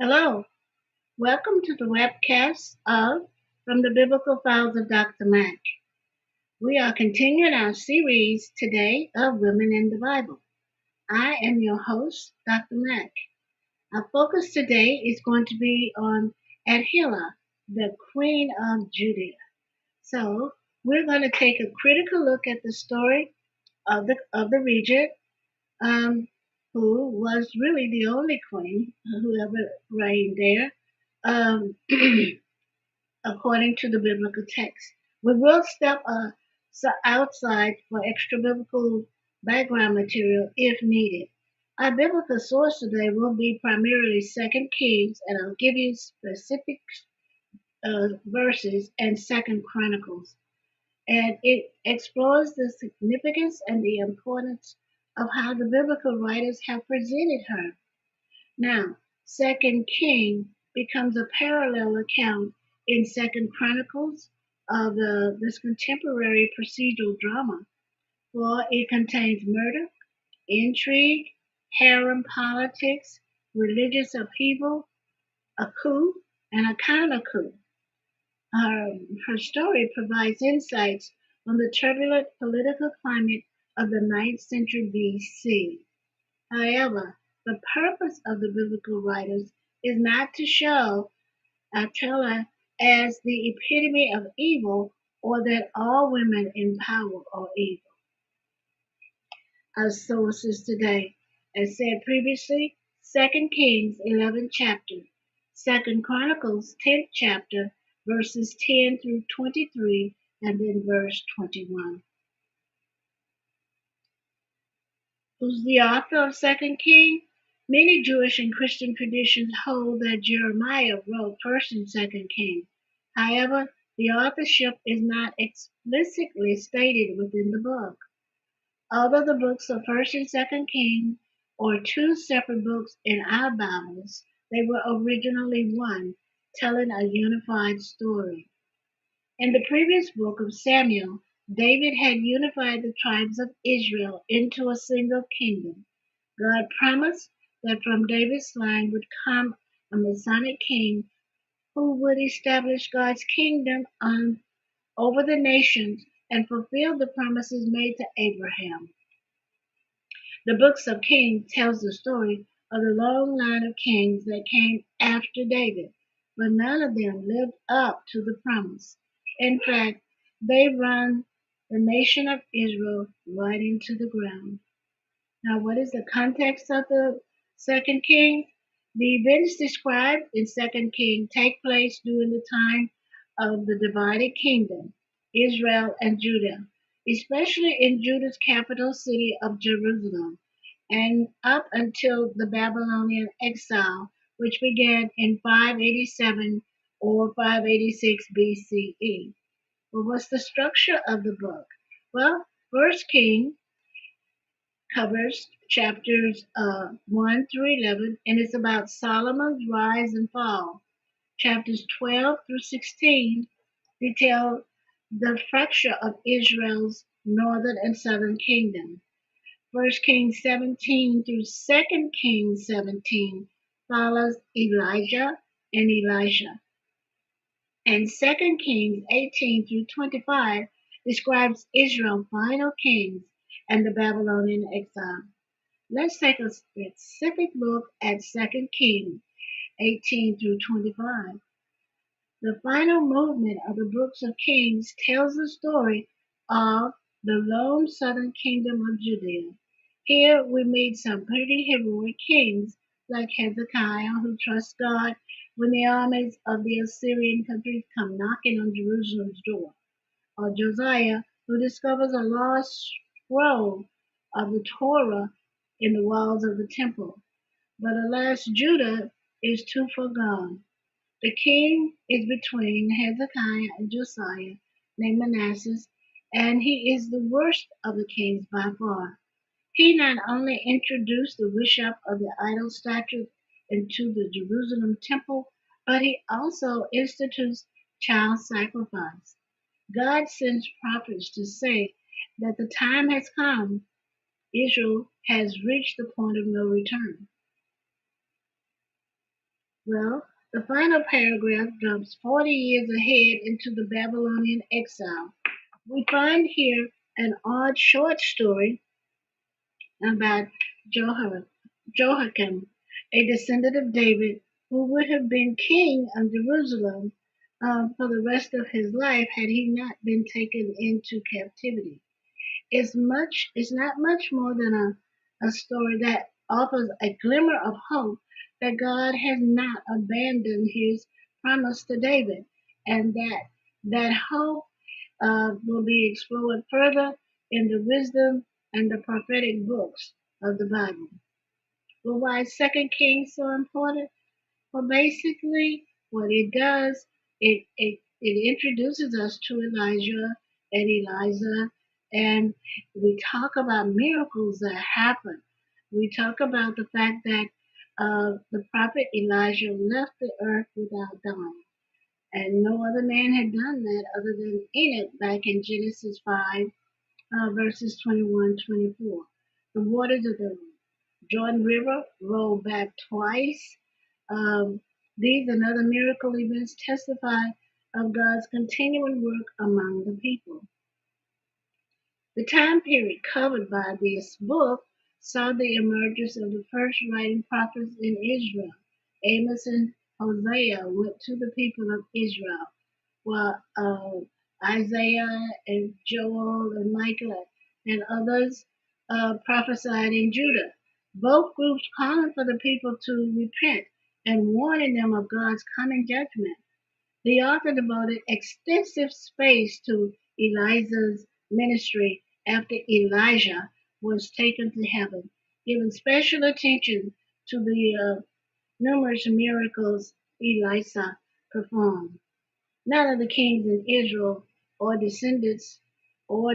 Hello, welcome to the webcast of From the Biblical Files of Dr. Mack. We are continuing our series today of Women in the Bible. I am your host, Dr. Mack. Our focus today is going to be on Athaliah, the Queen of Judah. So we're going to take a critical look at the story of the regent, um, who was really the only queen who ever reigned there. Um, according to the biblical text. We will step outside for extra biblical background material if needed. Our biblical source today will be primarily Second Kings, and I'll give you specific verses and Second Chronicles. And it explores the significance and the importance of how the biblical writers have presented her. Now, Second King becomes a parallel account in Second Chronicles of this contemporary procedural drama, for it contains murder, intrigue, harem politics, religious upheaval, a coup, and a counter coup. Her story provides insights on the turbulent political climate of the 9th century BC. However, the purpose of the biblical writers is not to show Attila as the epitome of evil or that all women in power are evil. Our sources today, as said previously, 2 Kings 11th chapter, 2 Chronicles 10th chapter, verses 10 through 23, and then verse 21. Who's the author of Second King? Many Jewish and Christian traditions hold that Jeremiah wrote First and Second King. However, the authorship is not explicitly stated within the book. Although the books of First and Second King are two separate books in our Bibles, they were originally one, telling a unified story. In the previous book of Samuel, David had unified the tribes of Israel into a single kingdom. God promised that from David's line would come a Messianic king who would establish God's kingdom over the nations and fulfill the promises made to Abraham. The books of Kings tells the story of the long line of kings that came after David, but none of them lived up to the promise. In fact, they run the nation of Israel right into the ground. Now, what is the context of the Second King? The events described in Second King take place during the time of the divided kingdom, Israel and Judah, especially in Judah's capital city of Jerusalem, and up until the Babylonian exile, which began in 587 or 586 BCE. Well, what's the structure of the book? Well, First King covers chapters 1 through 11, and it's about Solomon's rise and fall. Chapters 12 through 16 detail the fracture of Israel's northern and southern kingdom. First Kings 17 through Second Kings 17 follows Elijah and Elisha. And Second Kings 18 through 25 describes Israel's final kings and the Babylonian exile. Let's take a specific look at Second Kings 18 through 25. The final movement of the books of Kings tells the story of the lone southern kingdom of Judea. Here we meet some pretty heroic kings like Hezekiah, who trusts God when the armies of the Assyrian countries come knocking on Jerusalem's door, or Josiah, who discovers a lost scroll of the Torah in the walls of the temple. But alas, Judah is too far gone. The king is between Hezekiah and Josiah, named Manasseh, and he is the worst of the kings by far. He not only introduced the worship of the idol statue into the Jerusalem temple, but he also institutes child sacrifice. God sends prophets to say that the time has come. Israel has reached the point of no return. Well, the final paragraph jumps 40 years ahead into the Babylonian exile. We find here an odd short story about Jehoiakim, a descendant of David, who would have been king of Jerusalem for the rest of his life had he not been taken into captivity. It's not much more than a story that offers a glimmer of hope that God has not abandoned his promise to David, and that hope will be explored further in the wisdom and the prophetic books of the Bible. Well, why is Second Kings so important? Well, basically, what it does, it introduces us to Elijah and Eliza, and we talk about miracles that happen. We talk about the fact that the prophet Elijah left the earth without dying. And no other man had done that other than Enoch back in Genesis 5, verses 21-24. The waters of the Jordan River rolled back twice. Um, these and other miracle events testify of God's continuing work among the people. The time period covered by this book saw the emergence of the first writing prophets in Israel. Amos and Hosea went to the people of Israel, while Isaiah and Joel and Micah and others prophesied in Judah. Both groups calling for the people to repent and warning them of God's coming judgment. The author devoted extensive space to Elijah's ministry after Elijah was taken to heaven, giving special attention to the numerous miracles Elisha performed. None of the kings in Israel or descendants or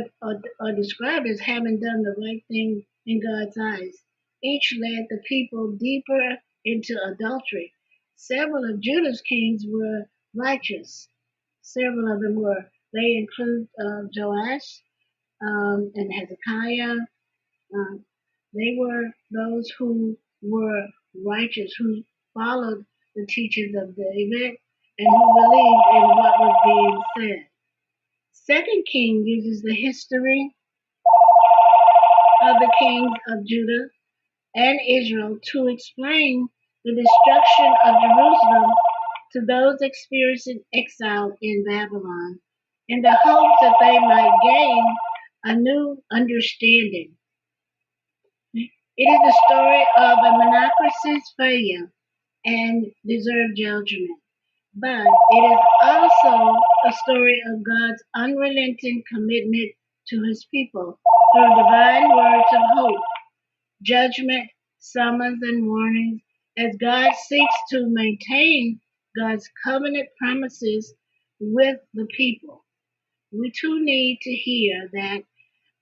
described as having done the right thing in God's eyes. Each led the people deeper into adultery. Several of Judah's kings were righteous. Several of them were. They include Joash and Hezekiah. Uh, they were those who were righteous, who followed the teachings of David, and who believed in what was being said. Second King uses the history of the kings of Judah and Israel to explain the destruction of Jerusalem to those experiencing exile in Babylon, in the hopes that they might gain a new understanding. It is the story of a monocracy's failure and deserved judgment, but it is also a story of God's unrelenting commitment to his people through divine words of hope, judgment, summons, and warnings as God seeks to maintain God's covenant promises with the people. We too need to hear that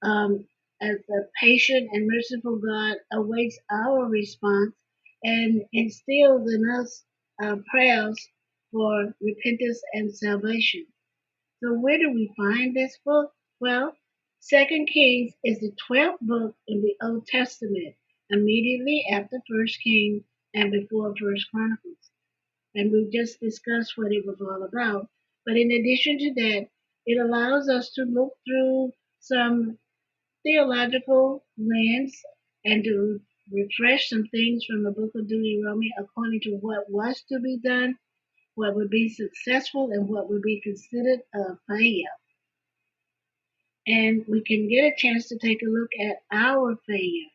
um, as the patient and merciful God awaits our response and instills in us prayers for repentance and salvation. So where do we find this book? Well, Second Kings is the 12th book in the Old Testament, immediately after First King and before First Chronicles. And we've just discussed what it was all about. But in addition to that, it allows us to look through some theological lens and to refresh some things from the book of Deuteronomy according to what was to be done, what would be successful, and what would be considered a failure. And we can get a chance to take a look at our failure.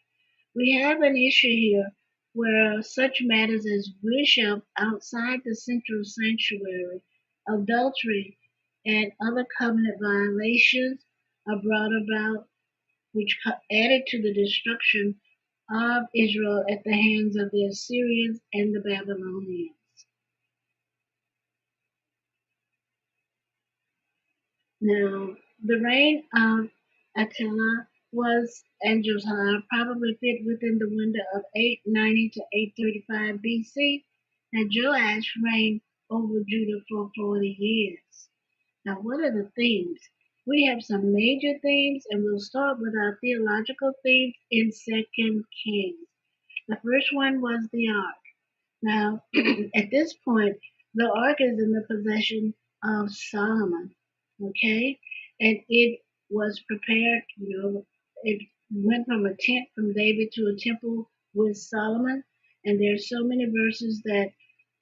We have an issue here where such matters as worship outside the central sanctuary, adultery, and other covenant violations are brought about, which added to the destruction of Israel at the hands of the Assyrians and the Babylonians. Now, the reign of Athaliah was and Josiah probably fit within the window of 890 to 835 BC, and Joash reigned over Judah for 40 years. Now, what are the themes? We have some major themes, and we'll start with our theological themes in Second Kings. The first one was the ark. Now, at this point, the ark is in the possession of Solomon, okay? And it was prepared, it went from a tent from David to a temple with Solomon. And there's so many verses that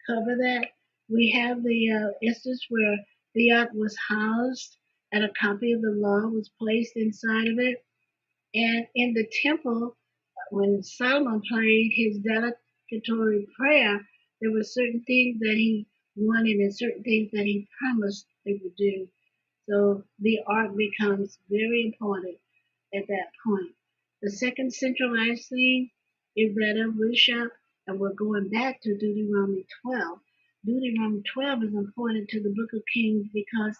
cover that. We have the instance where the ark was housed and a copy of the law was placed inside of it. And in the temple, when Solomon prayed his dedicatory prayer, there were certain things that he wanted and certain things that he promised they would do. So the ark becomes very important at that point. The second centralized theme is that of worship, and we're going back to Deuteronomy 12. Deuteronomy 12 is important to the book of Kings because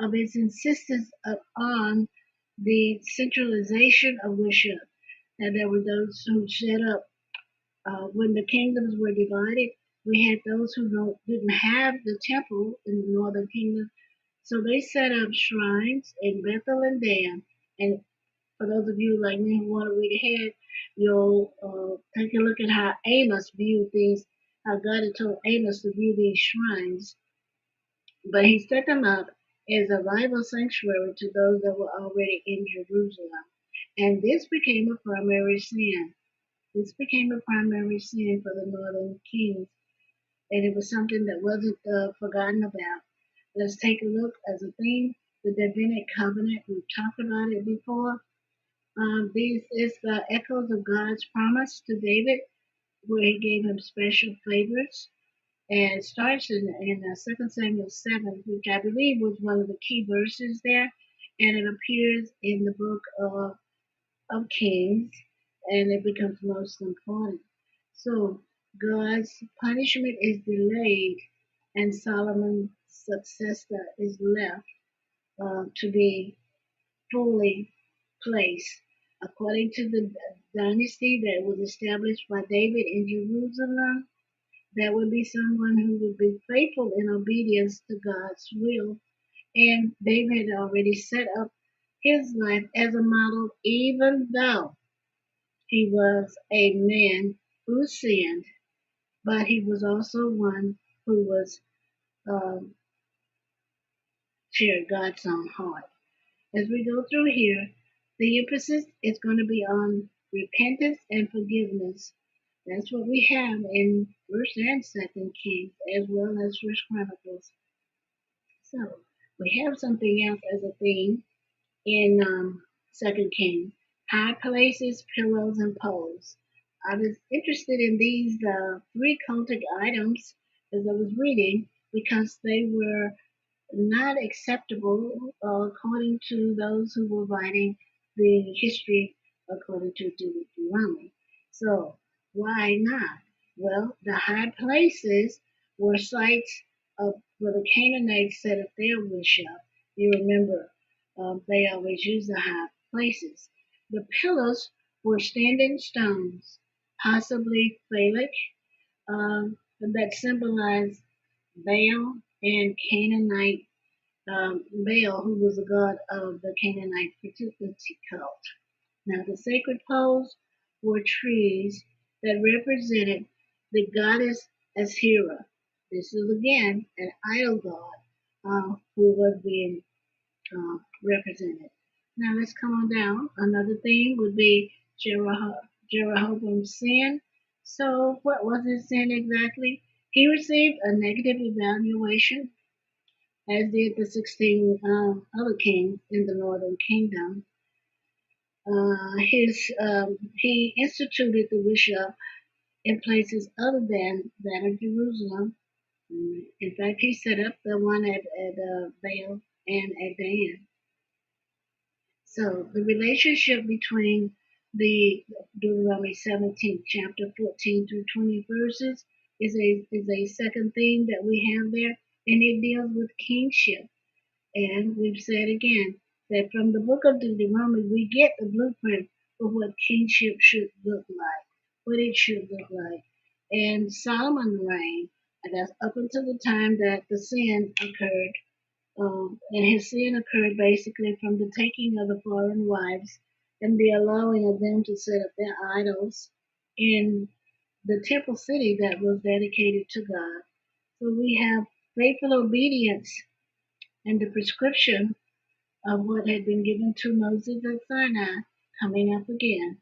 of its insistence on the centralization of worship. And there were those who set up, when the kingdoms were divided, we had those who didn't have the temple in the northern kingdom. So they set up shrines in Bethel and Dan. And for those of you like me who want to read ahead, you'll take a look at how Amos viewed these, how God had told Amos to view these shrines. But he set them up as a rival sanctuary to those that were already in Jerusalem. And this became a primary sin. This became a primary sin for the northern kings, and it was something that wasn't forgotten about. Let's take a look as a theme, the Davidic covenant. We've talked about it before. These is the echoes of God's promise to David, where he gave him special favors. And it starts in 2 Samuel 7, which I believe was one of the key verses there. And it appears in the book of Kings, and it becomes most important. So God's punishment is delayed, and Solomon's successor is left to be fully placed. According to the dynasty that was established by David in Jerusalem, that would be someone who would be faithful in obedience to God's will. And David had already set up his life as a model, even though he was a man who sinned, but he was also one who was um, shared God's own heart. As we go through here, the emphasis is going to be on repentance and forgiveness. That's what we have in First and Second Kings, as well as First Chronicles. So we have something else as a theme in Second Kings: high places, pillows, and poles. I was interested in these three cultic items as I was reading because they were not acceptable according to those who were writing the history according to Deuteronomy. So, why not? Well, the high places were sites of where the Canaanites set up their worship. You remember, they always used the high places. The pillars were standing stones, possibly phallic, that symbolized Baal and Canaanite, Baal, who was the god of the Canaanite fertility cult. Now, the sacred poles were trees that represented the goddess Asherah. This is again an idol god who was being represented. Now, let's come on down. Another thing would be Jeroboam's sin. So, what was his sin exactly? He received a negative evaluation, as did the 16 other kings in the northern kingdom. He instituted the worship in places other than that of Jerusalem. In fact, he set up the one at Baal and at Dan. So the relationship between the Deuteronomy 17, chapter 14 through 20 verses is a second theme that we have there, and it deals with kingship. And we've said again that from the book of Deuteronomy, we get the blueprint for what kingship should look like, what it should look like. And Solomon reigned, and that's up until the time that the sin occurred. And his sin occurred basically from the taking of the foreign wives and the allowing of them to set up their idols in the temple city that was dedicated to God. So we have faithful obedience and the prescription of what had been given to Moses at Sinai coming up again.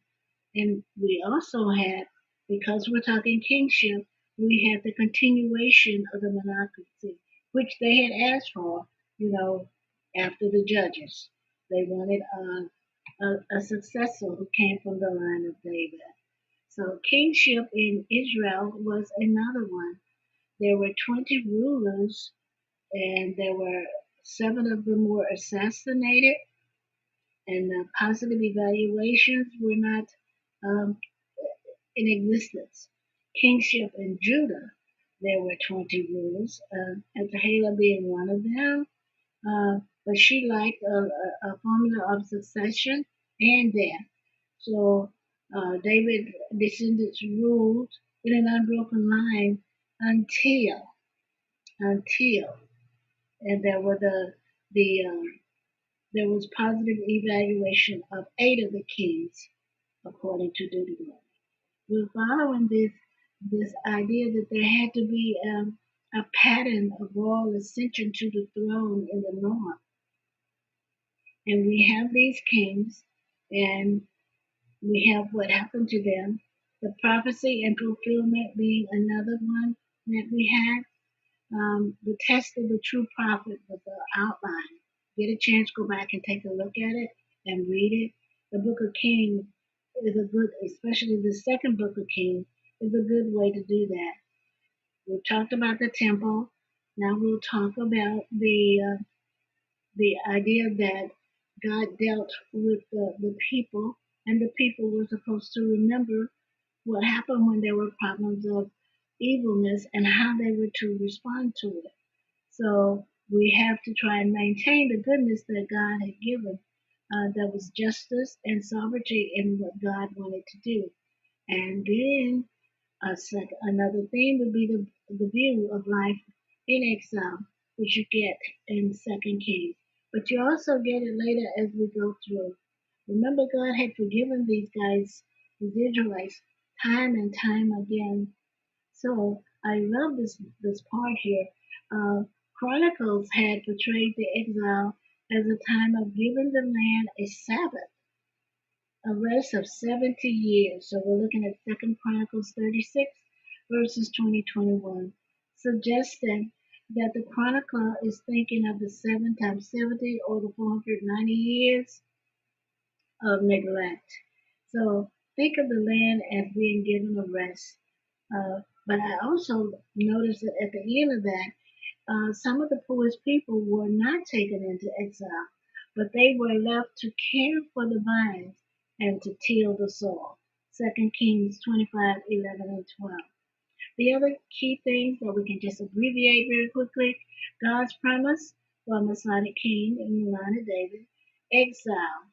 And we also had, because we're talking kingship, we had the continuation of the monarchy, which they had asked for, after the judges. They wanted a successor who came from the line of David. So kingship in Israel was another one. There were 20 rulers, and there were 7 of them were assassinated, and positive evaluations were not um, in existence. Kingship in Judah, there were 20 rulers, Athaliah being one of them, but she liked a formula of succession and death. So David descendants ruled in an unbroken line until, and there was positive evaluation of 8 of the kings according to Deuteronomy. We're following this idea that there had to be a pattern of royal ascension to the throne in the north, and we have these kings, and we have what happened to them. The prophecy and fulfillment being another one that we had. The test of the true prophet was the outline. Get a chance, go back and take a look at it and read it. The Book of Kings is a good, especially the second Book of Kings, is a good way to do that. We've talked about the temple. Now we'll talk about the idea that God dealt with the people, and the people were supposed to remember what happened when there were problems of evilness and how they were to respond to it. So we have to try and maintain the goodness that God had given. There was justice and sovereignty in what God wanted to do. And then another theme would be the view of life in exile, which you get in Second Kings. But you also get it later as we go through. Remember, God had forgiven these guys, these Israelites, time and time again. So I love this part here. Chronicles had portrayed the exile as a time of giving the land a Sabbath, a rest of 70 years. So we're looking at Second Chronicles 36, verses 20-21, suggesting that the chronicler is thinking of the 7 times 70 or the 490 years of neglect. So think of the land as being given a rest. But I also noticed that at the end of that, some of the poorest people were not taken into exile, but they were left to care for the vines and to till the soil. 2 Kings 25:11 and 12. The other key things that we can just abbreviate very quickly: God's promise for a Messianic king in the line of David, exile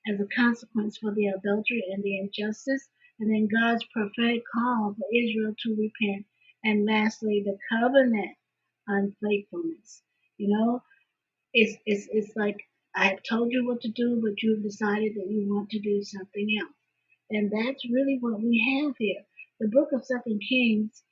as a consequence for the adultery and the injustice, and then God's prophetic call for Israel to repent, and lastly, the covenant unfaithfulness. You know, it's like I have told you what to do, but you've decided that you want to do something else. And that's really what we have here. The book of Second Kings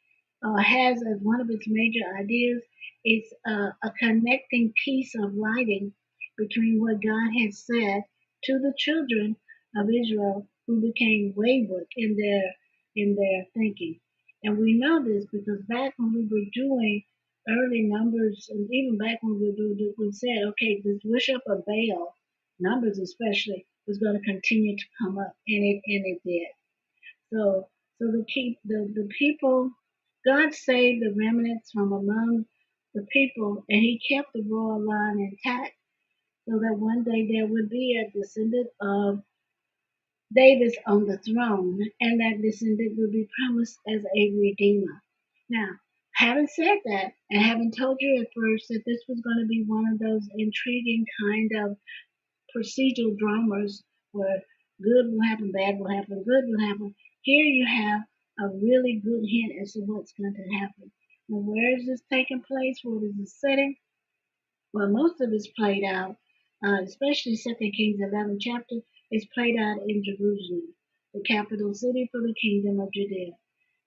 has as one of its major ideas is a connecting piece of writing between what God has said to the children of Israel who became wayward in their thinking. And we know this because back when we were doing early numbers, and even back when we said, okay, this worship of Baal, numbers especially, was going to continue to come up, and it did. So the people, God saved the remnants from among the people, and He kept the royal line intact, so that one day there would be a descendant of David on the throne, and that descendant would be promised as a redeemer. Now, having said that, and having told you at first that this was going to be one of those intriguing kind of procedural dramas where good will happen, bad will happen, good will happen, here you have a really good hint as to what's going to happen. Now, where is this taking place? What is the setting? Well, most of it's played out, especially Second Kings 11 chapter, is played out in Jerusalem, the capital city for the kingdom of Judea.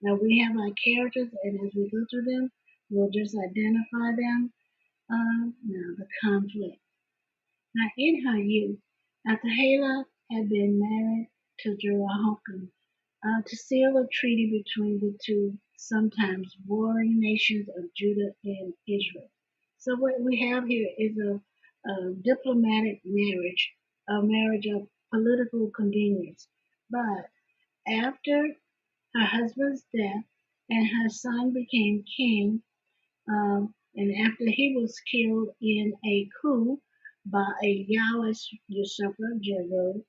Now we have our characters, and as we go through them, we'll just identify them. Now the conflict. Now in her youth, Athaliah had been married to Jehoiakim to seal a treaty between the two sometimes warring nations of Judah and Israel. So what we have here is a diplomatic marriage, a marriage of political convenience. But after her husband's death and her son became king, and after he was killed in a coup by a Yahwist usurper, Jehu,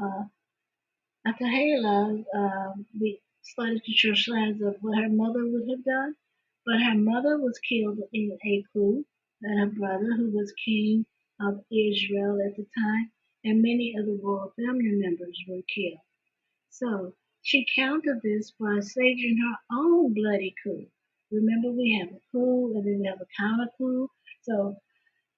uh, Athaliah started to show signs of what her mother would have done, but her mother was killed in a coup, and her brother, who was king of Israel at the time, and many of the royal family members were killed. So she countered this by staging her own bloody coup. Remember, we have a coup and then we have a counter coup. So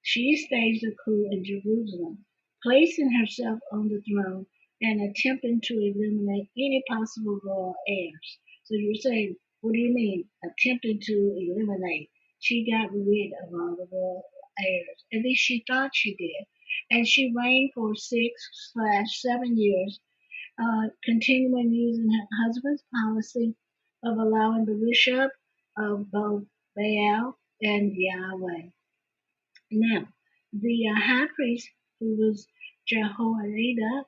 she staged a coup in Jerusalem, placing herself on the throne and attempting to eliminate any possible royal heirs. So you're saying, what do you mean, attempting to eliminate? She got rid of all the royal heirs. At least she thought she did. And she reigned for 6/7 years, continuing using her husband's policy of allowing the worship of both Baal and Yahweh. Now, the high priest, who was Jehoiada,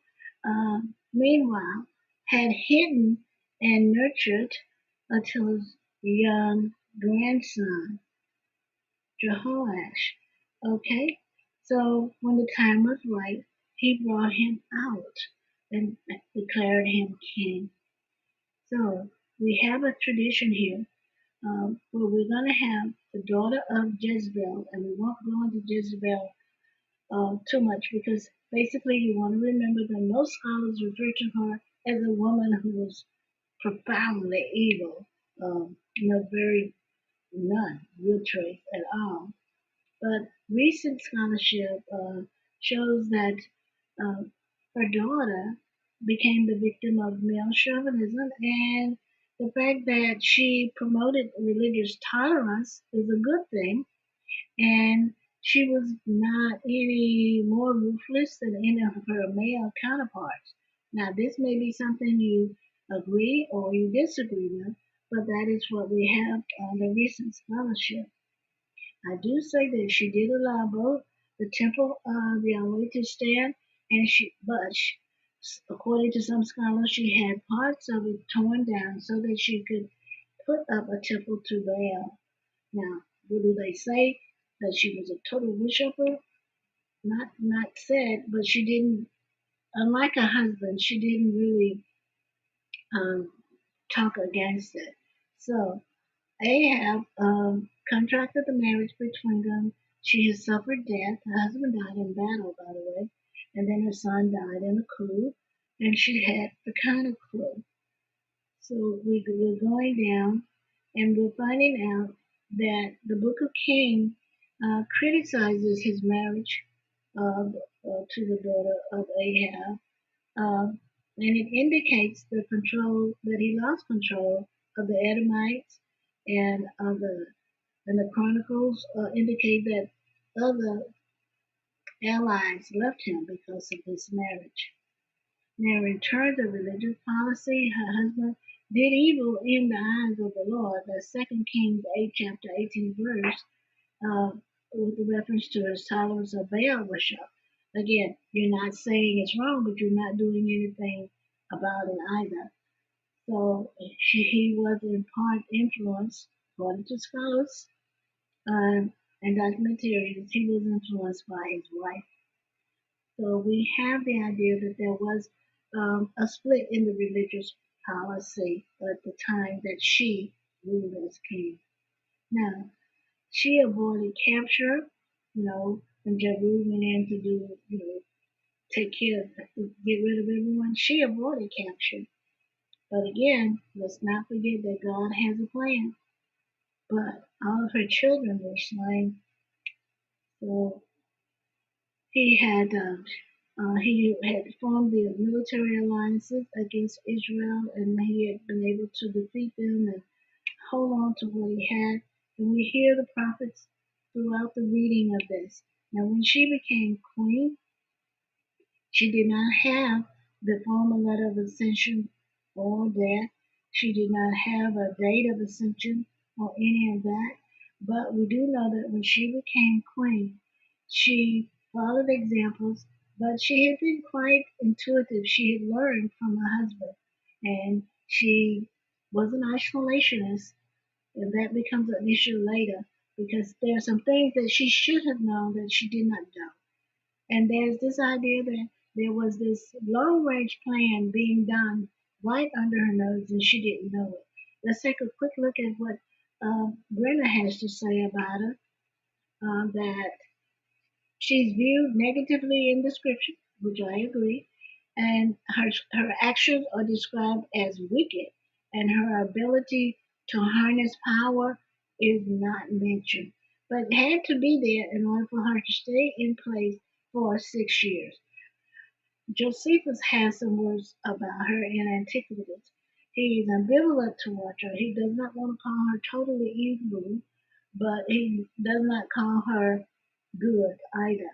meanwhile, had hidden and nurtured until his young grandson, Jehoash. Okay? So, when the time was right, he brought him out and declared him king. So, we have a tradition here where we're going to have the daughter of Jezebel, and we won't go into Jezebel too much because basically you want to remember that most scholars refer to her as a woman who was profoundly evil, very none good traits at all. But recent scholarship shows that uh, her daughter became the victim of male chauvinism, and the fact that she promoted religious tolerance is a good thing, and she was not any more ruthless than any of her male counterparts. Now, this may be something you agree or you disagree with, but that is what we have on the recent scholarship. I do say that she did allow both the temple of Yahweh to stand, but according to some scholars, she had parts of it torn down so that she could put up a temple to Baal. Now, do they say that she was a total worshiper? Not said, but she didn't. Unlike her husband, she didn't really um, talk against it. So Ahab contracted the marriage between them. She has suffered death. Her husband died in battle, by the way, and then her son died in a coup, and she had the kind of coup. So we're going down, and we're finding out that the Book of Kings criticizes his marriage to the daughter of Ahab, and it indicates the control that he lost control of the Edomites, and the Chronicles indicate that other allies left him because of this marriage. Now, in terms of religious policy, her husband did evil in the eyes of the Lord. That's 2 Kings 8, chapter 18 verse, uh, with reference to his tolerance of Baal worship. Again, you're not saying it's wrong, but you're not doing anything about it either. So he was in part influenced, according to scholars and documentarians, he was influenced by his wife. So we have the idea that there was a split in the religious policy at the time that she ruled as king. Now, she avoided capture, when Jehu went in to do, take care of, get rid of everyone. She avoided capture. But again, let's not forget that God has a plan. But all of her children were slain. So he had He had formed the military alliances against Israel, and he had been able to defeat them and hold on to what he had. And we hear the prophets throughout the reading of this. Now, when she became queen, she did not have the formal letter of ascension or death. She did not have a date of ascension or any of that. But we do know that when she became queen, she followed examples, but she had been quite intuitive. She had learned from her husband, and she was an isolationist, and that becomes an issue later because there are some things that she should have known that she did not know. And there's this idea that there was this long range plan being done right under her nose and she didn't know it. Let's take a quick look at what Brenna has to say about her. That she's viewed negatively in the scripture, which I agree, and her actions are described as wicked, and her ability to harness power is not mentioned, but had to be there in order for her to stay in place for 6 years. Josephus has some words about her in Antiquities. He is ambivalent towards her. He does not want to call her totally evil, but he does not call her good either.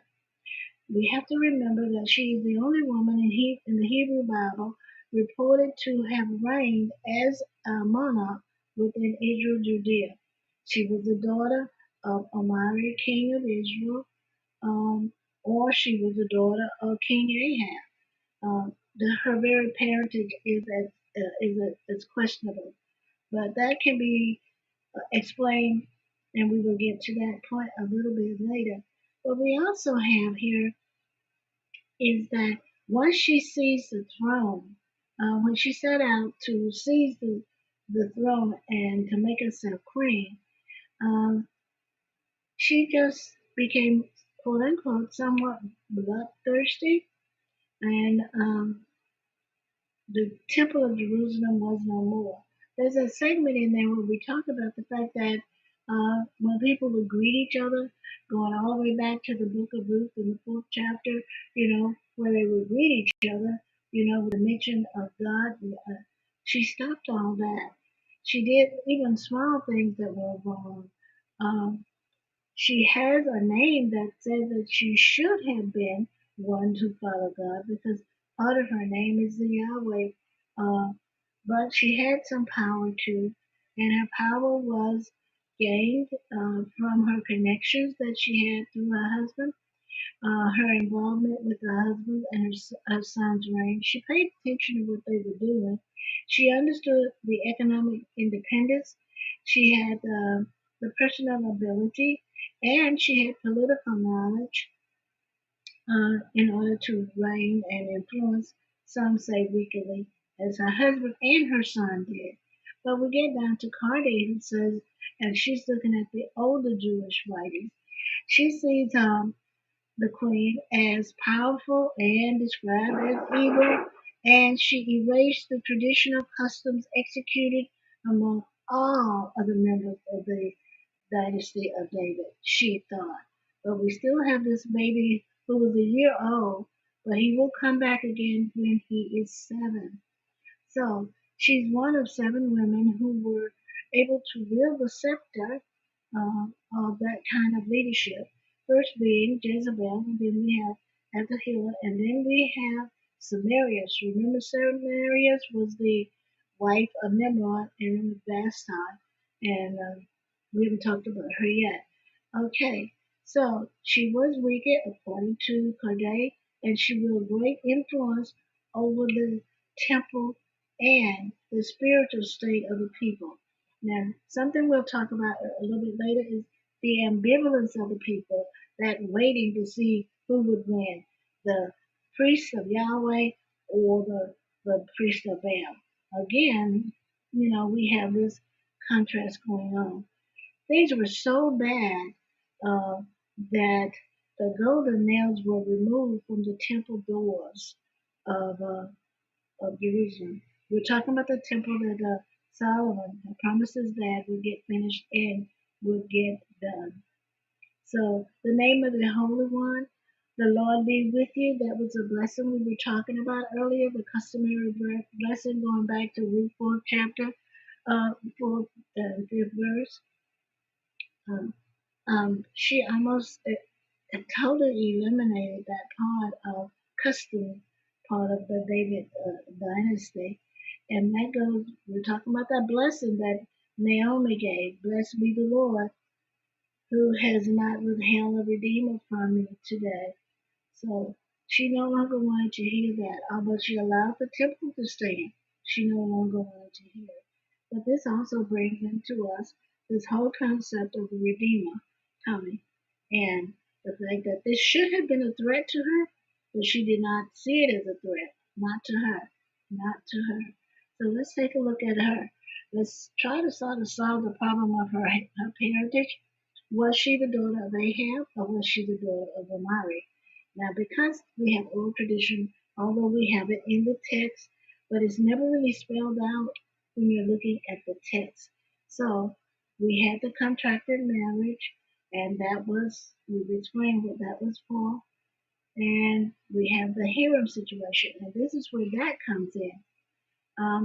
We have to remember that she is the only woman in the Hebrew Bible reported to have reigned as a monarch within Israel, Judea. She was the daughter of Omari, king of Israel, or she was the daughter of King Ahab. Her very parentage is questionable, but that can be explained, and we will get to that point a little bit later. What we also have here is that once she seized the throne, when she set out to seize the throne and to make herself queen, um, she just became, quote unquote, somewhat bloodthirsty, and the Temple of Jerusalem was no more. There's a segment in there where we talk about the fact that when people would greet each other, going all the way back to the book of Ruth in the fourth chapter, where they would greet each other, with the mention of God. She stopped all that. She did even small things that were wrong. Um, she has a name that says that she should have been one to follow God because part of her name is the Yahweh. Uh, but she had some power too, and her power was gained from her connections that she had through her husband, her involvement with her husband and her son's reign. She paid attention to what they were doing. She understood the economic independence. She had the personal ability, and she had political knowledge in order to reign and influence, some say wickedly, as her husband and her son did. But we get down to Cardi, who says, and she's looking at the older Jewish writings, she sees the queen as powerful and described as evil, and she erased the traditional customs executed among all of the members of the dynasty of David, she thought. But we still have this baby who was a year old, but he will come back again when he is 7. So she's one of 7 women who were able to wield the scepter of that kind of leadership. First being Jezebel, and then we have Athaliah, and then we have Samarius. Remember, Samarius was the wife of Nimrod and Vashti, and we haven't talked about her yet. Okay, so she was wicked according to Corday, and she wielded great influence over the temple and the spiritual state of the people. Now, something we'll talk about a little bit later is the ambivalence of the people, that waiting to see who would win, the priest of Yahweh or the priest of Baal. Again, we have this contrast going on. Things were so bad that the golden nails were removed from the temple doors of Jerusalem. We're talking about the temple that Solomon promises that would get finished and would get done. So the name of the Holy One The Lord be with you. That was a blessing we were talking about earlier, the customary blessing going back to Luke 4th chapter, 4th, 5th verse. Um, she almost totally eliminated that part of custom, part of the David dynasty. And that goes, we're talking about that blessing that Naomi gave. Blessed be the Lord who has not withheld a redeemer from me today. So she no longer wanted to hear that, although she allowed the temple to stand. She no longer wanted to hear it. But this also brings into us this whole concept of the Redeemer coming, and the fact that this should have been a threat to her, but she did not see it as a threat. Not to her. Not to her. So let's take a look at her. Let's try to sort of solve the problem of her parentage. Was she the daughter of Ahab, or was she the daughter of Omari? Now, because we have oral tradition, although we have it in the text, but it's never really spelled out when you're looking at the text. So we had the contracted marriage, and that was, we've explained what that was for. And we have the harem situation, and this is where that comes in.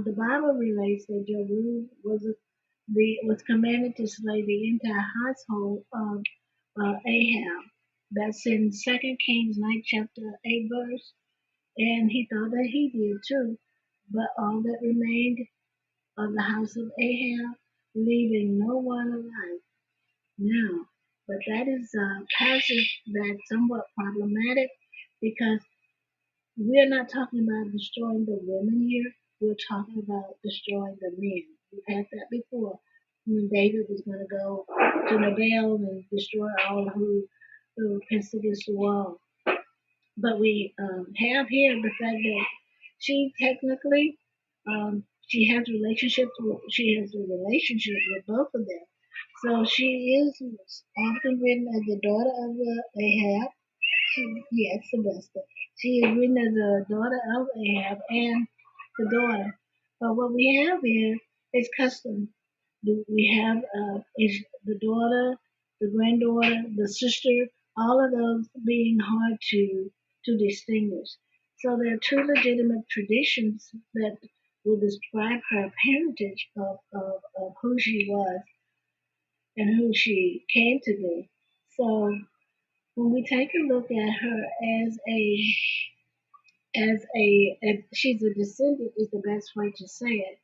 The Bible relates that Jeru was commanded to slay the entire household of Ahab. That's in 2 Kings 9 chapter 8 verse. And he thought that he did too. But all that remained of the house of Ahab, leaving no one alive. Now, but that is a passage that's somewhat problematic because we're not talking about destroying the women here. We're talking about destroying the men. We've had that before. When David was going to go to Nabal and destroy all who pissed against the wall. But we have here the fact that she technically she has she has a relationship with both of them. So she is often written as the daughter of Ahab. Yes, Sylvester. She is written as the daughter of Ahab and the daughter. But what we have here is custom. We have is the daughter, the granddaughter, the sister, all of those being hard to distinguish. So there are two legitimate traditions that will describe her parentage of who she was and who she came to be. So when we take a look at her as she's a descendant is the best way to say it.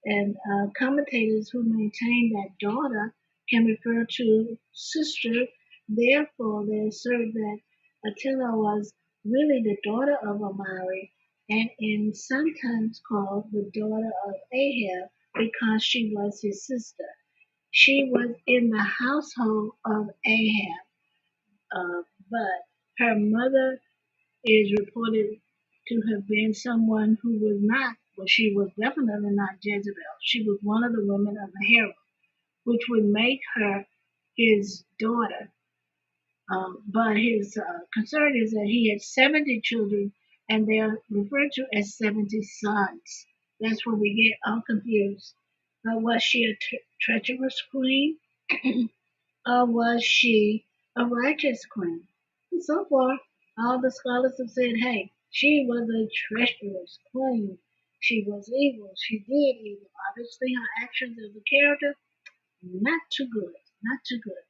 And commentators who maintain that daughter can refer to sister. Therefore, they assert that Attila was really the daughter of Omari and is sometimes called the daughter of Ahab because she was his sister. She was in the household of Ahab, but her mother is reported to have been someone who was not, well, she was definitely not Jezebel. She was one of the women of the harem, which would make her his daughter. But his concern is that he had 70 children, and they are referred to as 70 sons. That's where we get all confused. Was she a treacherous queen? Or was she a righteous queen? And so far, all the scholars have said, hey, she was a treacherous queen. She was evil. She did evil. Obviously, her actions as a character, not too good. Not too good.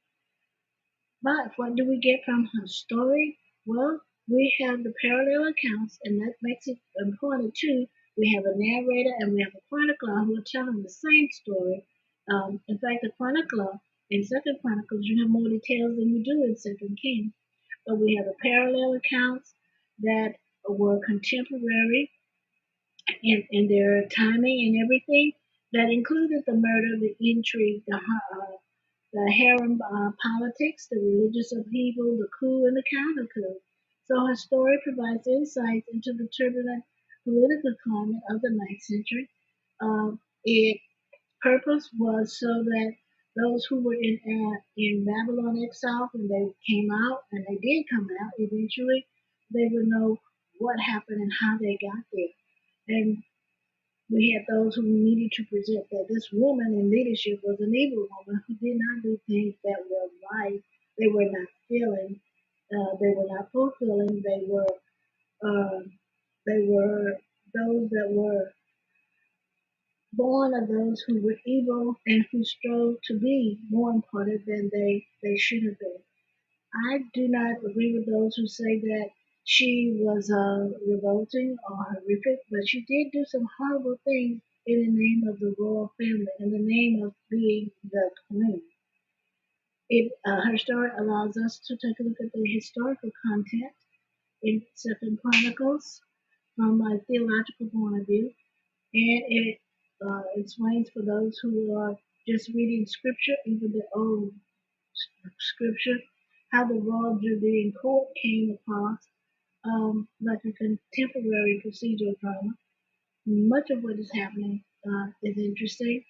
But what do we get from her story? Well, we have the parallel accounts, and that makes it important too. We have a narrator and we have a chronicler who are telling the same story. In fact, the chronicler in Second Chronicles, you have more details than you do in Second Kings. But we have the parallel accounts that were contemporary in their timing and everything that included the murder, the intrigue, the harem politics, the religious upheaval, the coup, and the counter coup. So her story provides insights into the turbulent political climate of the ninth century. Its purpose was so that those who were in Babylon exile, when they came out, and they did come out eventually, they would know what happened and how they got there. And we had those who needed to present that this woman in leadership was an evil woman who did not do things that were right. They were not feeling They were not fulfilling. Uh, they were those that were born of those who were evil and who strove to be more important than they should have been. I do not agree with those who say that she was revolting or horrific, but she did do some horrible things in the name of the royal family, in the name of being the queen. Her story allows us to take a look at the historical content in Second Chronicles from a theological point of view, and it explains for those who are just reading scripture, even the old scripture, how the royal Judean court came across like a contemporary procedural drama. Much of what is happening is interesting.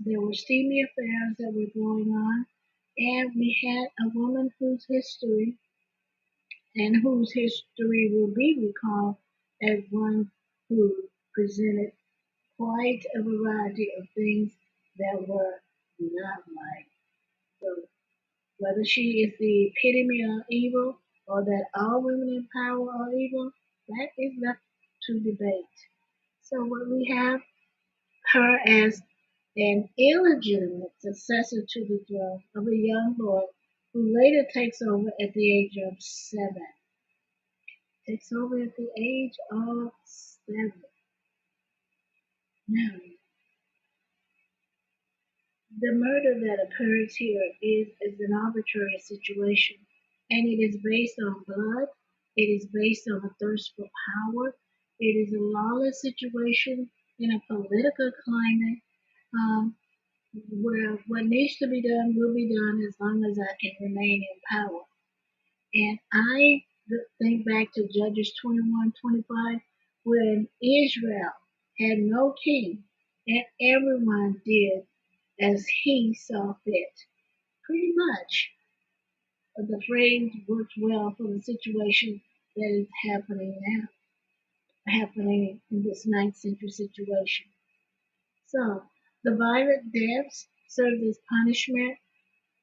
There were steamy affairs that were going on, and we had a woman whose history will be recalled as one who presented quite a variety of things that were not right. So whether she is the epitome of evil or that all women in power are evil, that is left to debate. So what we have her as an illegitimate successor to the throne of a young boy who later takes over at the age of 7. Takes over at the age of 7. Now, the murder that occurs here is an arbitrary situation, and it is based on blood. It is based on a thirst for power. It is a lawless situation in a political climate um, where what needs to be done will be done as long as I can remain in power. And I think back to Judges 21:25, when Israel had no king and everyone did as he saw fit. Pretty much the phrase works well for the situation that is happening now, happening in this ninth century situation. So the violent deaths served as punishment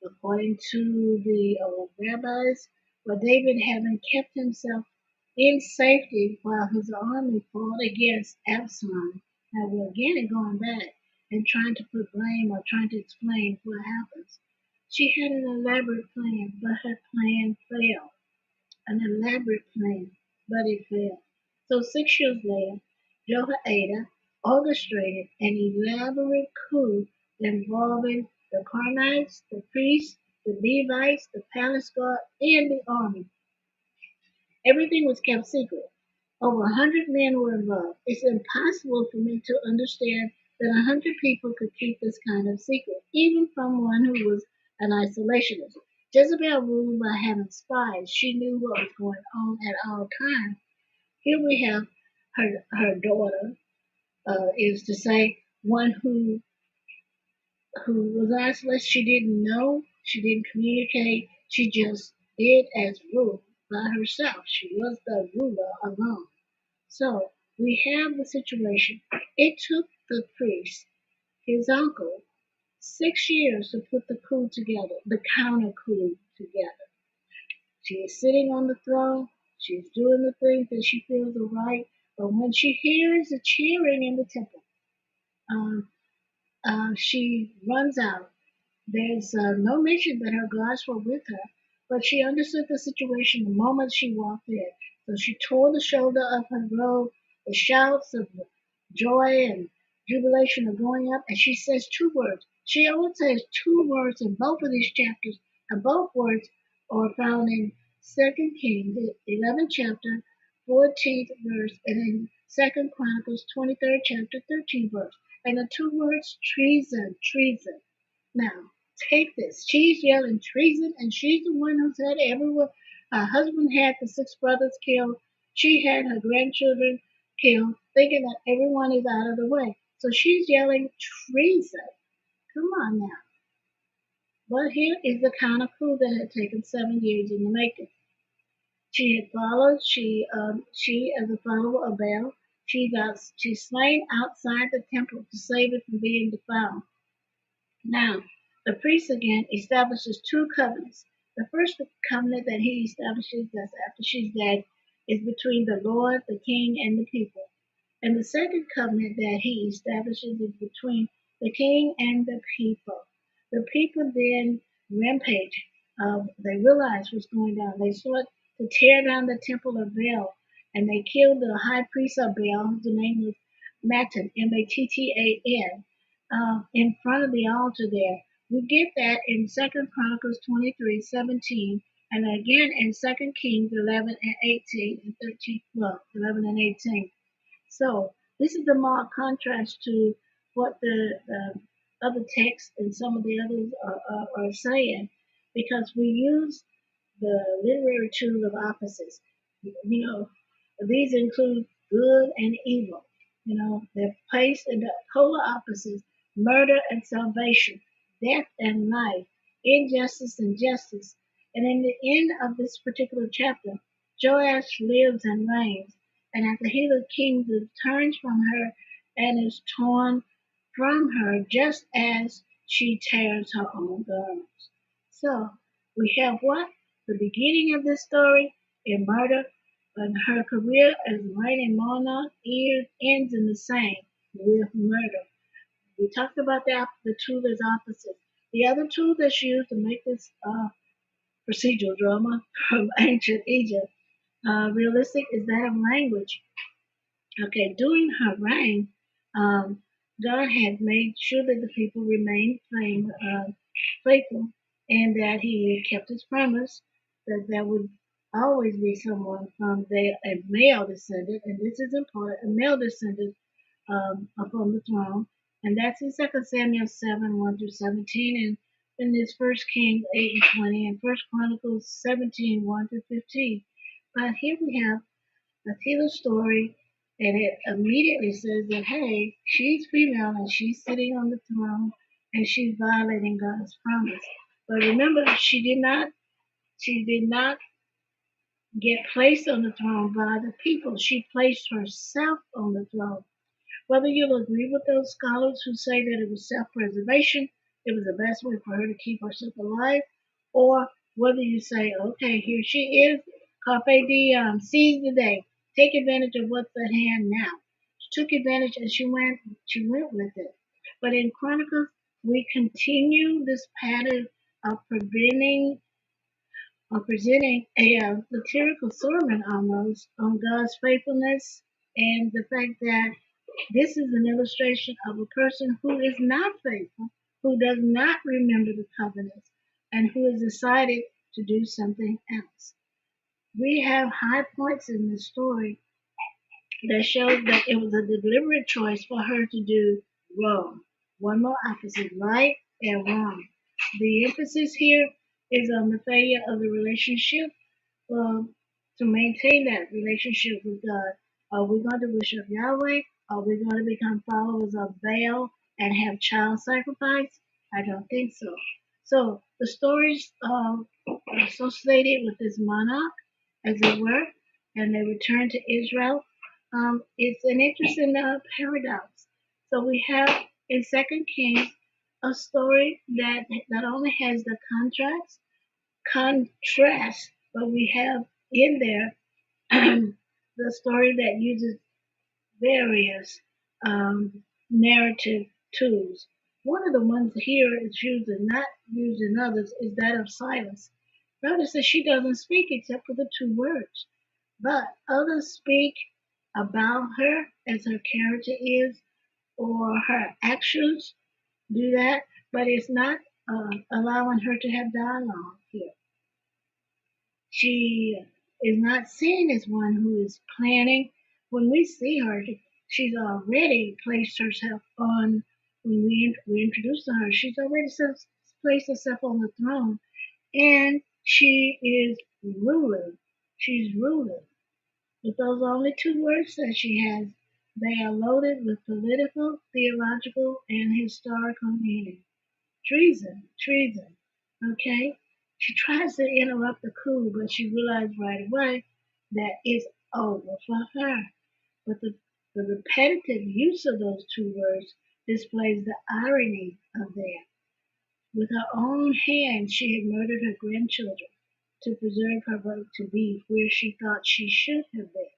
according to the rabbis, for David having kept himself in safety while his army fought against Absalom. Now we're again going back and trying to put blame or trying to explain what happens. She had an elaborate plan, but her plan failed. An elaborate plan, but it failed. So 6 years later, Jehoiada orchestrated an elaborate coup involving the Karnites, the priests, the Levites, the palace guard, and the army. Everything was kept secret. Over 100 men were involved. It's impossible for me to understand that 100 people could keep this kind of secret, even from one who was an isolationist. Jezebel ruled by having spies. She knew what was going on at all times. Here we have her daughter, is to say, one who was isolated. She didn't know, she didn't communicate, she just did as ruled by herself. She was the ruler alone. So we have the situation. It took the priest, his uncle, 6 years to put the coup together, the counter coup together. She is sitting on the throne. She's doing the things that she feels are right. But when she hears the cheering in the temple, um, she runs out. There's no mention that her guards were with her, but she understood the situation the moment she walked in. So she tore the shoulder of her robe. The shouts of joy and jubilation are going up, and she says 2 words. She always says 2 words in both of these chapters, and both words are found in 2 Kings, the 11th chapter, 14th verse, and in 2 Chronicles, 23rd chapter, 13th verse. And the 2 words, treason, treason. Now, take this. She's yelling treason, and she's the one who's had everyone. Her husband had the 6 brothers killed. She had her grandchildren killed, thinking that everyone is out of the way. So she's yelling treason. Come on now. But here is the kind of coup that had taken 7 years in the making. She had followed. She as a follower of Baal, she's slain outside the temple to save it from being defiled. Now, the priest again establishes 2 covenants. The first covenant that he establishes, that's after she's dead, is between the Lord, the king, and the people. And the second covenant that he establishes is between the king and the people. The people then rampage. They realize what's going on. They sought to tear down the temple of Baal, and they killed the high priest of Baal, whose name was Mattan, Mattan, in front of the altar there. We get that in Second Chronicles 23:17, and again in Second Kings 11 and 18 and 13, well, 11 and 18. So this is the marked contrast to what the other texts and some of the others are saying, because we use the literary tool of opposites. You know, these include good and evil. They're placed in the polar opposites: murder and salvation, death and life, injustice and justice. And in the end of this particular chapter, Joash lives and reigns, and Athaliah king turns from her and is torn from her just as she tears her own garments. So we have what? The beginning of this story in murder, and her career as reigning monarch ends in the same, with murder. We talked about the two as opposites. The other tool that's used to make this procedural drama from ancient Egypt realistic is that of language. Okay, during her reign, um, God had made sure that the people remained faithful, and that He kept His promise that there would always be someone from a male descendant, and this is important, a male descendant upon the throne, and that's in 2 Samuel 7 1 through 17, and in this 1 Kings 8 and 20, and 1 Chronicles 17 1 through 15. But here we have Athaliah's story, and it immediately says that, hey, she's female and she's sitting on the throne and she's violating God's promise. But remember, she did not get placed on the throne by the people. She placed herself on the throne. Whether you'll agree with those scholars who say that it was self-preservation, it was the best way for her to keep herself alive, or whether you say, okay, here she is, carpe diem, seize the day, take advantage of what's at hand now. She took advantage and she went with it. But in Chronicles, we continue this pattern of presenting a satirical sermon almost on God's faithfulness, and the fact that this is an illustration of a person who is not faithful, who does not remember the covenants, and who has decided to do something else. We have high points in the story that shows that it was a deliberate choice for her to do wrong. One more opposite, right and wrong. The emphasis here is on the failure of the relationship, um, to maintain that relationship with God. Are we going to worship Yahweh? Are we going to become followers of Baal and have child sacrifice? I don't think so. So the stories are associated with this monarch, as it were, and they return to Israel. It's an interesting paradox. So we have in Second Kings a story that not only has the contrast, but we have in there the story that uses various narrative tools. One of the ones here is used and not used in others is that of silence. Notice that she doesn't speak except for the two words, but others speak about her as her character is, or her actions do that, but it's not allowing her to have dialogue here. She is not seen as one who is planning. When we see her, she's already placed herself on, when we introduce her, she's already placed herself on the throne, and she is ruling. She's ruling. With those only two words that she has, they are loaded with political, theological, and historical meaning. Treason, treason. Okay? She tries to interrupt the coup, but she realizes right away that it's over for her. But the repetitive use of those two words displays the irony of that. With her own hands she had murdered her grandchildren to preserve her right to be where she thought she should have been,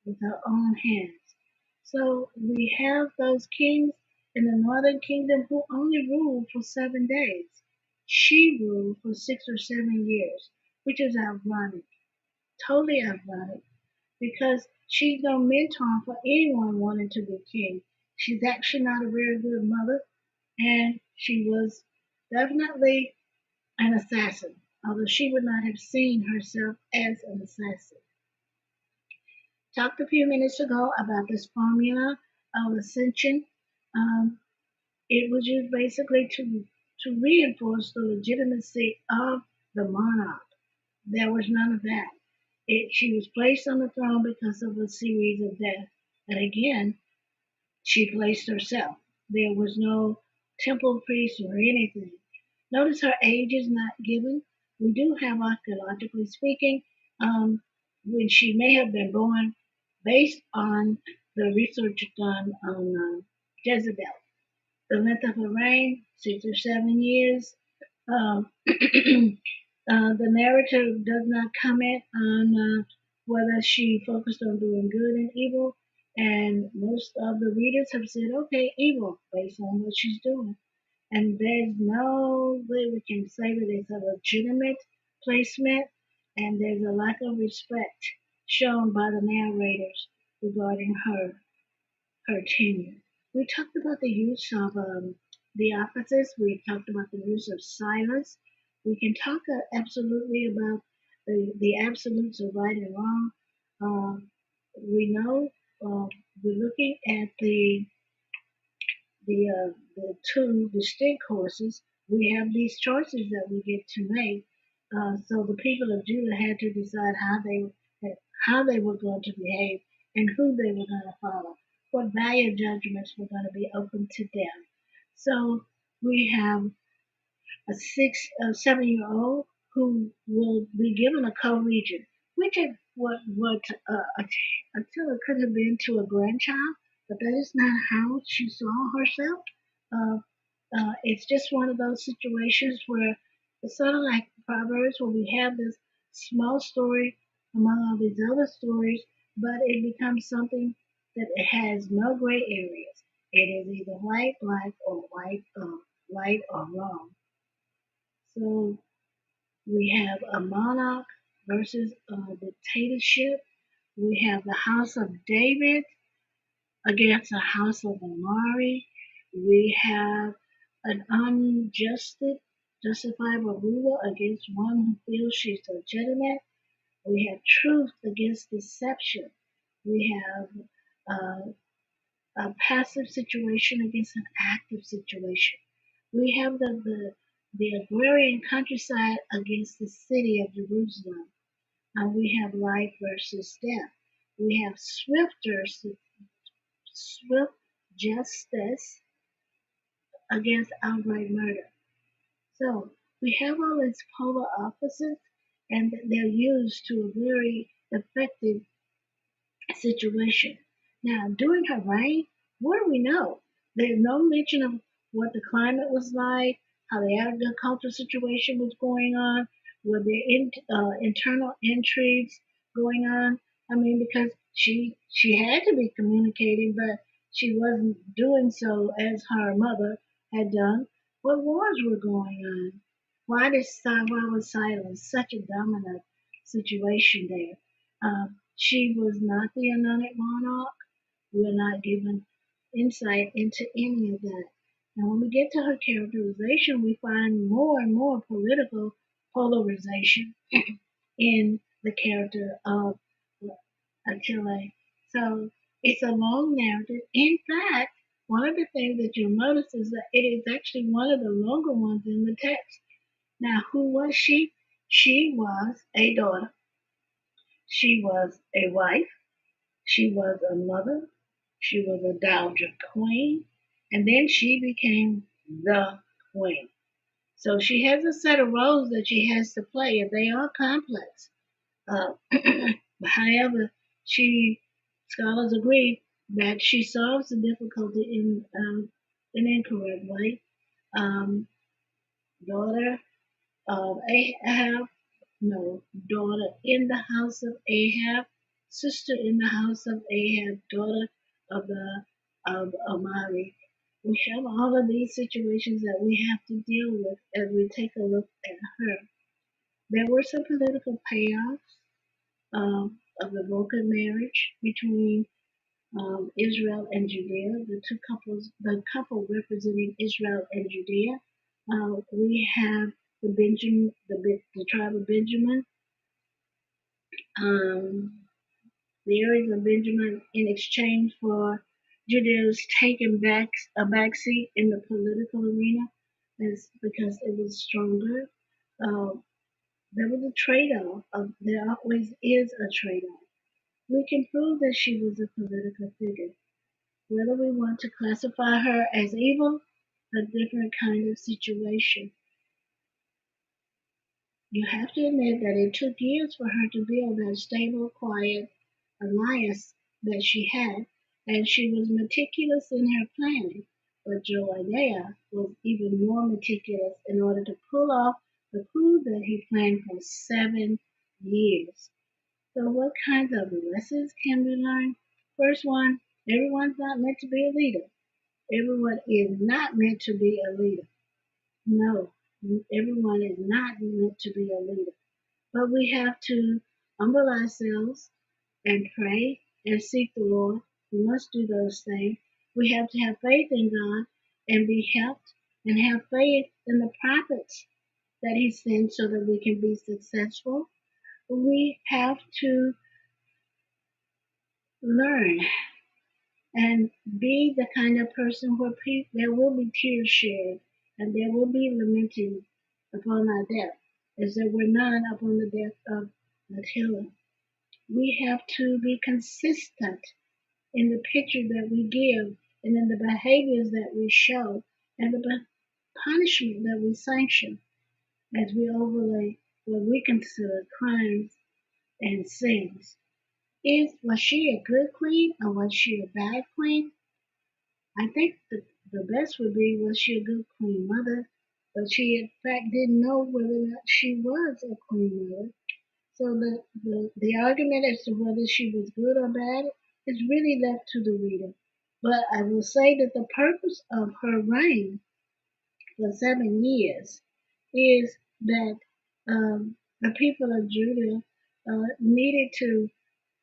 with her own hands. So we have those kings in the northern kingdom who only ruled for 7 days. She ruled for 6 or 7 years, which is ironic, totally ironic, because she's no mentor for anyone wanting to be king. She's actually not a very good mother, and she was definitely an assassin, although she would not have seen herself as an assassin. Talked a few minutes ago about this formula of ascension. Um, it was used basically to reinforce the legitimacy of the monarch. There was none of that. She was placed on the throne because of a series of deaths. And again, she placed herself. There was no temple priest or anything. Notice her age is not given. We do have, archaeologically speaking, when she may have been born based on the research done on Jezebel. The length of her reign, 6 or 7 years. Um, the narrative does not comment on whether she focused on doing good and evil, and most of the readers have said, okay, evil, based on what she's doing. And there's no way we can say that it's a legitimate placement, and there's a lack of respect shown by the narrators regarding her tenure. We talked about the use of the offices. We talked about the use of silence. We can talk absolutely about the absolutes of right and wrong. Uh, we know we're looking at the two distinct courses. We have these choices that we get to make. So the people of Judah had to decide how they were going to behave and who they were going to follow. What value judgments were going to be open to them. So we have a 7-year-old who will be given a co-regent, which is what Attila could have been to a grandchild, but that is not how she saw herself. Uh, it's just one of those situations where it's sort of like Proverbs, where we have this small story among all these other stories, but it becomes something that it has no gray areas. It is either white, black, or white, right or wrong. So we have a monarch versus a dictatorship. We have the house of David against the house of Omari. We have an justifiable ruler against one who feels she's legitimate. We have truth against deception. We have uh, a passive situation against an active situation. We have the agrarian countryside against the city of Jerusalem. And we have life versus death. We have swift justice against outright murder. So we have all these polar opposites, and they're used to a very effective situation. Now, during her reign, what do we know? There's no mention of what the climate was like, how the agricultural situation was going on, were there internal intrigues going on? I mean, because she had to be communicating, but she wasn't doing so as her mother had done. What wars were going on? Why was silence such a dominant situation there? She was not the anointed monarch. We're not given insight into any of that. And when we get to her characterization, we find more and more political polarization in the character of Attila. So it's a long narrative. In fact, one of the things that you'll notice is that it is actually one of the longer ones in the text. Now, who was she? She was a daughter. She was a wife. She was a mother. She was a dowager queen. And then she became the queen. So she has a set of roles that she has to play, and they are complex. Uh, however, scholars agree that she solves the difficulty in an incorrect way. Um, daughter of Ahab, no, daughter in the house of Ahab, sister in the house of Ahab, daughter of the of Amari. We have all of these situations that we have to deal with as we take a look at her. There were some political payoffs of the broken marriage between Israel and Judea, the couple representing Israel and Judea. We have the tribe of Benjamin, um, the areas of Benjamin in exchange for Judea's taking back a backseat in the political arena, is because it was stronger. Uh, there was a trade-off. There always is a trade-off. We can prove that she was a political figure. Whether we want to classify her as evil, a different kind of situation. You have to admit that it took years for her to build that stable, quiet alliance that she had, and she was meticulous in her planning. But Joadiah was even more meticulous in order to pull off the coup that he planned for 7 years. So, what kinds of lessons can we learn? First one, everyone's not meant to be a leader. Everyone is not meant to be a leader. No, everyone is not meant to be a leader. But we have to humble ourselves and pray and seek the Lord. We must do those things. We have to have faith in God and be helped and have faith in the prophets that He sends so that we can be successful. We have to learn and be the kind of person where there will be tears shed and there will be lamenting upon our death, as there were none upon the death of Athaliah. We have to be consistent in the picture that we give and in the behaviors that we show and the punishment that we sanction as we overlay what we consider crimes and sins. Was she a good queen or was she a bad queen? I think the best would be, was she a good queen mother? But she in fact didn't know whether or not she was a queen mother. So the argument as to whether she was good or bad is really left to the reader. But I will say that the purpose of her reign for 7 years is that the people of Judah needed to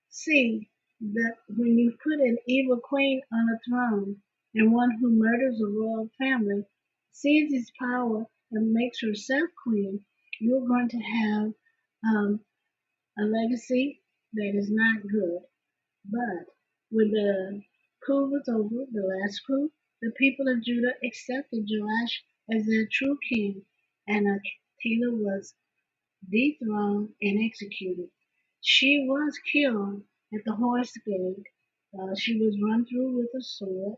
see that when you put an evil queen on a throne and one who murders a royal family seizes power and makes herself queen, you're going to have um, a legacy that is not good. But when the coup was over, the last coup, the people of Judah accepted Joash as their true king, and Athaliah was dethroned and executed. She was killed at the horse gate. She was run through with a sword.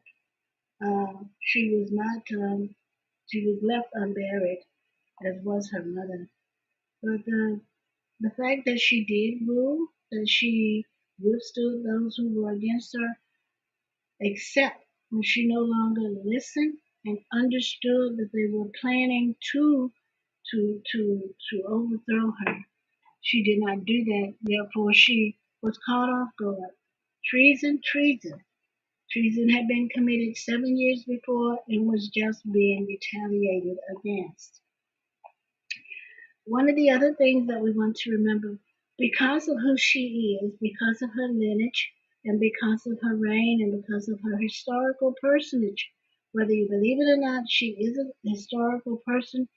She was not. She was left unburied, as was her mother. But the fact that she did rule, that she withstood those who were against her, except when she no longer listened and understood that they were planning to overthrow her. She did not do that, therefore she was caught off guard. Treason, treason. Treason had been committed 7 years before and was just being retaliated against. One of the other things that we want to remember, because of who she is, because of her lineage, and because of her reign, and because of her historical personage, whether you believe it or not, she is a historical person.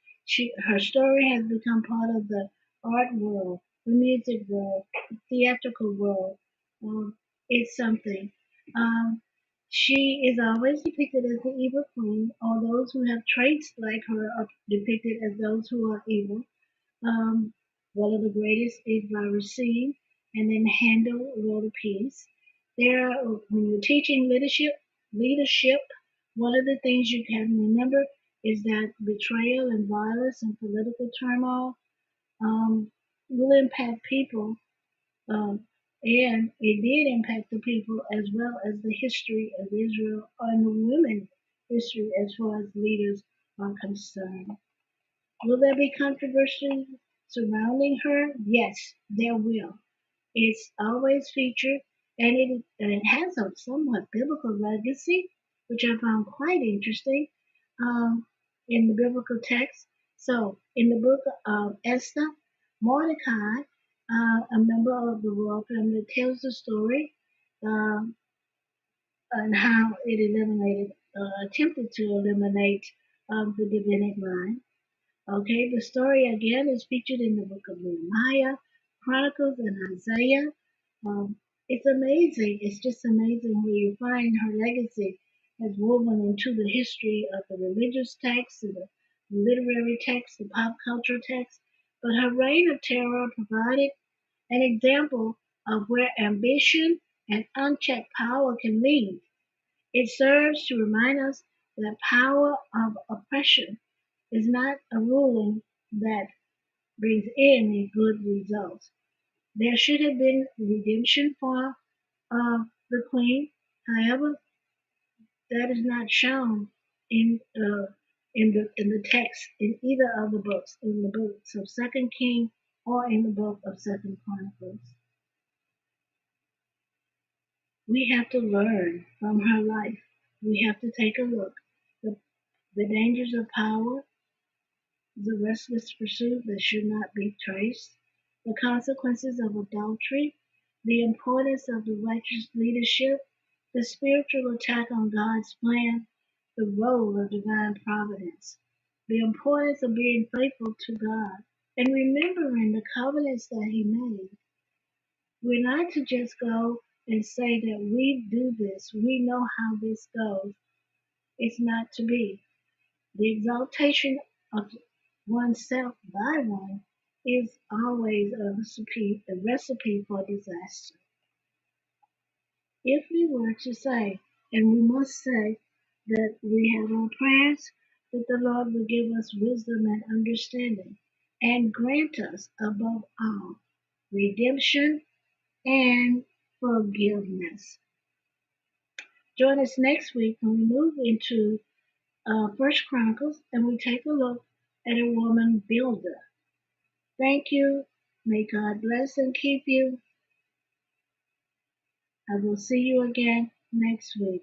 Her story has become part of the art world, the music world, the theatrical world. Um, it's something. Um, she is always depicted as the evil queen, or those who have traits like her are depicted as those who are evil. One of the greatest is by Racine, and then Handel wrote a piece. When you're teaching leadership, one of the things you can remember is that betrayal and violence and political turmoil will impact people, and it did impact the people as well as the history of Israel and the women's history as far as leaders are concerned. Will there be controversy surrounding her? Yes, there will. It's always featured, and it has a somewhat biblical legacy, which I found quite interesting um, in the biblical text. So, in the book of Esther, Mordecai, a member of the royal family, tells the story um, and how attempted to eliminate the Davidic line. Okay, the story again is featured in the book of Nehemiah, Chronicles, and Isaiah. Um, it's amazing. It's just amazing where you find her legacy as woven into the history of the religious text, and the literary text, the pop culture text. But her reign of terror provided an example of where ambition and unchecked power can lead. It serves to remind us that power of oppression is not a ruling that brings any good results. There should have been redemption for the queen. However, that is not shown in in the text in either of the books, in the books of Second King or in the book of Second Chronicles. We have to learn from her life. We have to take a look. The, the dangers of power, the restless pursuit that should not be traced, the consequences of adultery, the importance of the righteous leadership, the spiritual attack on God's plan, the role of divine providence, the importance of being faithful to God, and remembering the covenants that He made. We're not to just go and say that we do this, we know how this goes. It's not to be. The exaltation of oneself by one is always a recipe for disaster. If we were to say, and we must say, that we have our prayers, that the Lord will give us wisdom and understanding, and grant us, above all, redemption and forgiveness. Join us next week when we move into First Chronicles and we take a look at a woman builder. Thank you. May God bless and keep you. I will see you again next week.